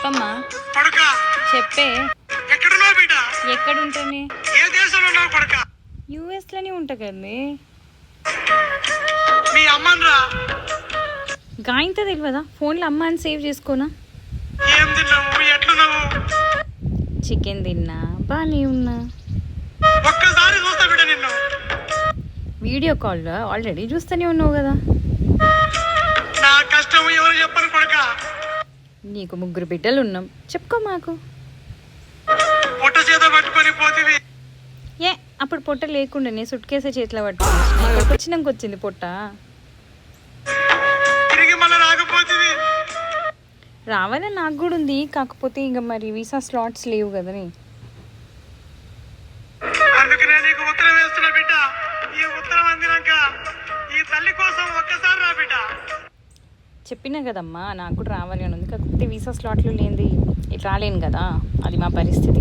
చెప్పమ్మా. కొడుక చెప్పే. ఎక్కడున్నావు బిడ్డ? ఎక్కడ ఉంటానే? ఏ దేశంలో ఉన్నావు కొడుక? యూఎస్ లోనే ఉంటా కదండి. మీ అమ్మన్రా గాయంతో తెలియదా? ఫోన్లో అమ్మ అని సేవ్ చేసుకోనా? ఏం తిన్నావు? ఎట్లున్నావు? చికెన్ తిన్నా, బాగానే ఉన్నా. ఒక్కసారి చూస్తా బిడ్డ నిన్ను. వీడియో కాల్లో ఆల్రెడీ చూస్తూనే ఉన్నావు కదా. నా కష్టం ఎవరు చెప్పను కొడుక. నీకు 3 బిడ్డలు ఉన్నాం, చెప్పుకో మాకు. పొట్ట చేత పట్టుకొని పోతివి. ఏ అప్పుడు పొట్ట లేకుండా నేను సుట్కేసే చేతిలో పట్టుకుని ఇక్కడికి వచ్చినాక వచ్చింది పొట్ట. తిరిగి మళ్ళీ రాకపోతివి. రావాలని నాకు కూడా ఉంది, కాకపోతే ఇక మరి వీసా స్లాట్స్ లేవు కదని. అందుకనే నీకు ఉత్తరం వేస్తున్నా బిడ్డ. ఈ ఉత్తరం అందినాక ఈ తల్లి కోసం ఒక్కసారి రా బిడ్డ. చెప్పినా కదమ్మా, నాకు కూడా రావాలి అని ఉంది, కాకపోతే వీసా స్లాట్లు లేనిది ఇట్లా రాలేను కదా, అది మా పరిస్థితి.